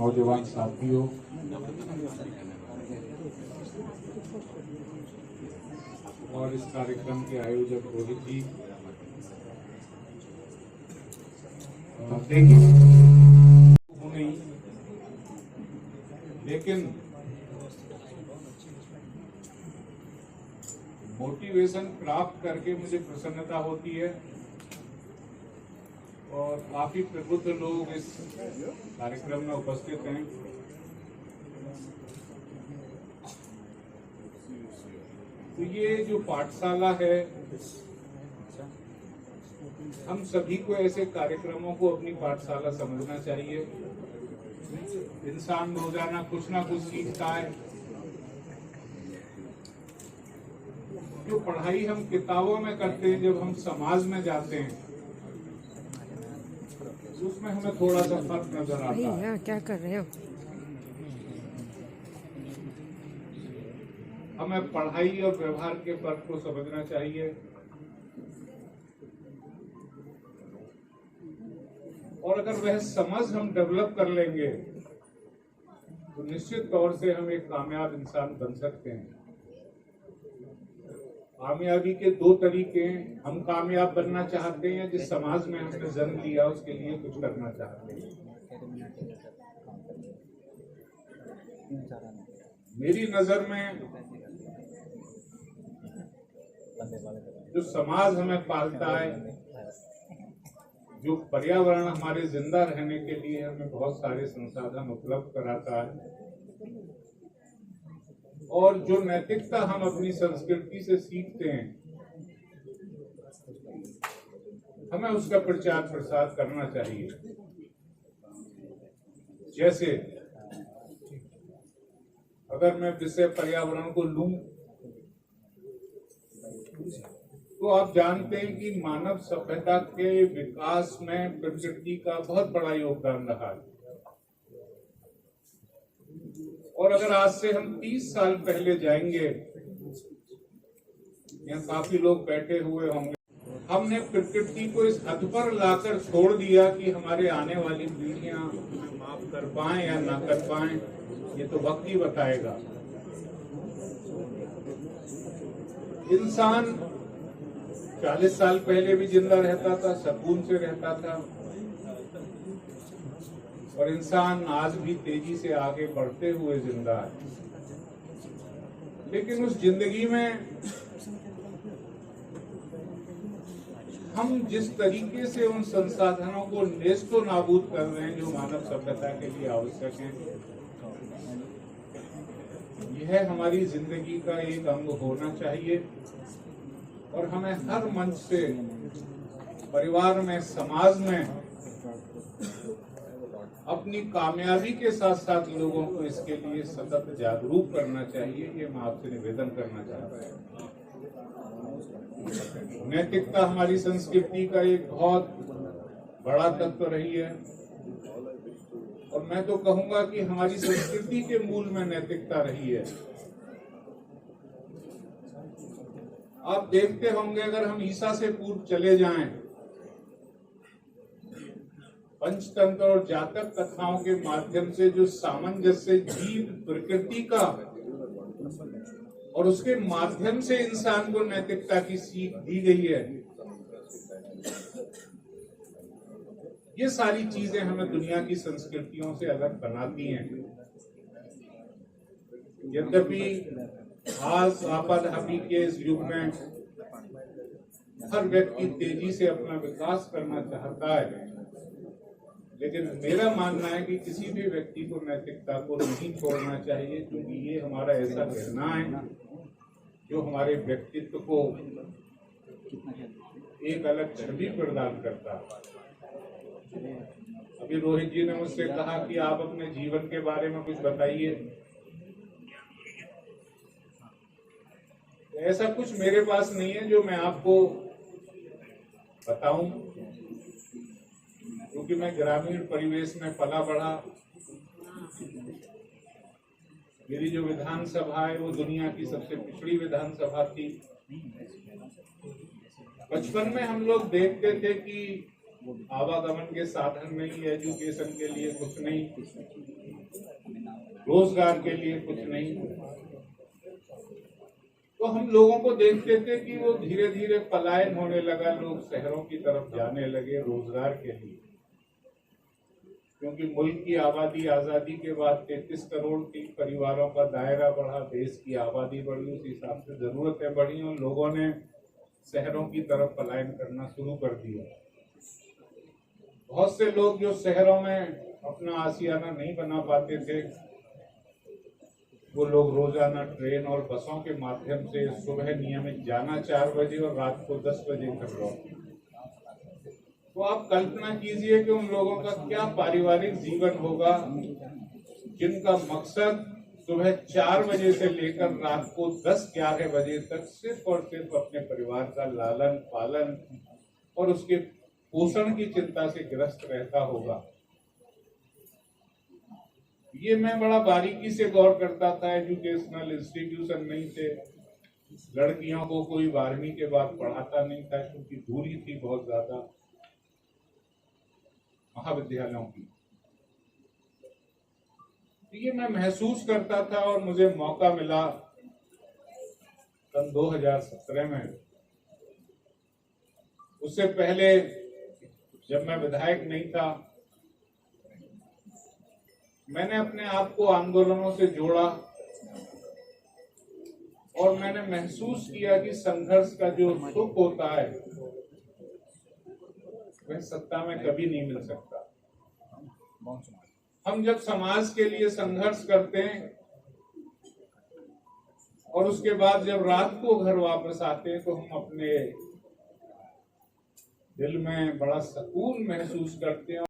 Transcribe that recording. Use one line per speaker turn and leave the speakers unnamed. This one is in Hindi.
नौजवान साथियों, और इस कार्यक्रम के आयोजक रोहित जी, देखिए नहीं, लेकिन मोटिवेशन प्राप्त करके मुझे प्रसन्नता होती है और काफी प्रबुद्ध लोग इस कार्यक्रम में उपस्थित हैं। तो ये जो पाठशाला है, हम सभी को ऐसे कार्यक्रमों को अपनी पाठशाला समझना चाहिए। इंसान रोजाना कुछ ना कुछ सीखता है। जो पढ़ाई हम किताबों में करते हैं, जब हम समाज में जाते हैं उसमें हमें थोड़ा सा फर्क नजर आता है।
क्या कर रहे हो?
हमें पढ़ाई और व्यवहार के फर्क को समझना चाहिए और अगर वह समझ हम डेवलप कर लेंगे तो निश्चित तौर से हम एक कामयाब इंसान बन सकते हैं। कामयाबी के दो तरीके हैं। हम कामयाब बनना चाहते हैं, जिस समाज में हमने जन्म लिया उसके लिए कुछ करना चाहते हैं। मेरी नजर में जो समाज हमें पालता है, जो पर्यावरण हमारे जिंदा रहने के लिए हमें बहुत सारे संसाधन उपलब्ध कराता है, और जो नैतिकता हम अपनी संस्कृति से सीखते हैं, हमें उसका प्रचार प्रसार करना चाहिए। जैसे अगर मैं विषय पर्यावरण को लूं तो आप जानते हैं कि मानव सभ्यता के विकास में प्रकृति का बहुत बड़ा योगदान रहा है। और अगर आज से हम 30 साल पहले जाएंगे, यहाँ काफी लोग बैठे हुए होंगे, हमने प्रकृति को इस हद पर लाकर छोड़ दिया कि हमारे आने वाली पीढ़ियां माफ कर पाएं या ना कर पाएं, ये तो वक्त ही बताएगा। इंसान 40 साल पहले भी जिंदा रहता था, सुकून से रहता था, और इंसान आज भी तेजी से आगे बढ़ते हुए जिंदा है। लेकिन उस जिंदगी में हम जिस तरीके से उन संसाधनों को नेस्तो नाबूद कर रहे हैं जो मानव सभ्यता के लिए आवश्यक हैं, यह हमारी जिंदगी का एक अंग होना चाहिए। और हमें हर मंच से, परिवार में, समाज में अपनी कामयाबी के साथ साथ लोगों को इसके लिए सतत जागरूक करना चाहिए। ये मैं आपसे निवेदन करना चाहता हूँ। नैतिकता हमारी संस्कृति का एक बहुत बड़ा तत्व रही है, और मैं तो कहूंगा कि हमारी संस्कृति के मूल में नैतिकता रही है। आप देखते होंगे, अगर हम ईसा से पूर्व चले जाएं, पंचतंत्र और जातक कथाओं के माध्यम से जो सामंजस्य जीव प्रकृति का और उसके माध्यम से इंसान को नैतिकता की सीख दी गई है, ये सारी चीजें हमें दुनिया की संस्कृतियों से अलग बनाती हैं। यद्यपि आज आपाधापी के इस युग में हर व्यक्ति तेजी से अपना विकास करना चाहता है, लेकिन मेरा मानना है कि किसी भी व्यक्ति को नैतिकता को नहीं छोड़ना चाहिए, क्योंकि ये हमारा ऐसा कहना है जो हमारे व्यक्तित्व को एक अलग छवि प्रदान करता है। अभी रोहित जी ने मुझसे कहा कि आप अपने जीवन के बारे में कुछ बताइए। ऐसा कुछ मेरे पास नहीं है जो मैं आपको बताऊं, क्योंकि मैं ग्रामीण परिवेश में पला बढ़ा। मेरी जो विधानसभा है वो दुनिया की सबसे पिछड़ी विधानसभा थी। बचपन में हम लोग देखते थे कि आवागमन के साधन नहीं, एजुकेशन के लिए कुछ नहीं, रोजगार के लिए कुछ नहीं। तो हम लोगों को देखते थे कि वो धीरे धीरे पलायन होने लगा, लोग शहरों की तरफ जाने लगे रोजगार के लिए, क्योंकि मुल्क की आबादी आजादी के बाद 33 करोड़ की परिवारों का दायरा बढ़ा, देश की आबादी बढ़ी, उस हिसाब से जरूरतें बढ़ी और लोगों ने शहरों की तरफ पलायन करना शुरू कर दिया। बहुत से लोग जो शहरों में अपना आशियाना नहीं बना पाते थे, वो लोग रोजाना ट्रेन और बसों के माध्यम से सुबह नियमित जाना 4 बजे और रात को 10 बजे कर लौटना। तो आप कल्पना कीजिए कि उन लोगों का क्या पारिवारिक जीवन होगा जिनका मकसद सुबह 4 बजे से लेकर रात को 10-11 बजे तक सिर्फ और सिर्फ अपने परिवार का लालन पालन और उसके पोषण की चिंता से ग्रस्त रहता होगा। ये मैं बड़ा बारीकी से गौर करता था। एजुकेशनल इंस्टीट्यूशन नहीं थे, लड़कियों को कोई 12वीं के बाद पढ़ाता नहीं था क्योंकि दूरी थी बहुत ज्यादा महाविद्यालयों की। ये मैं महसूस करता था और मुझे मौका मिला सन 2017 में। उससे पहले जब मैं विधायक नहीं था, मैंने अपने आप को आंदोलनों से जोड़ा और मैंने महसूस किया कि संघर्ष का जो सुख होता है वह सत्ता में कभी नहीं मिल सकता। हम जब समाज के लिए संघर्ष करते हैं और उसके बाद जब रात को घर वापस आते हैं तो हम अपने दिल में बड़ा सुकून महसूस करते हैं।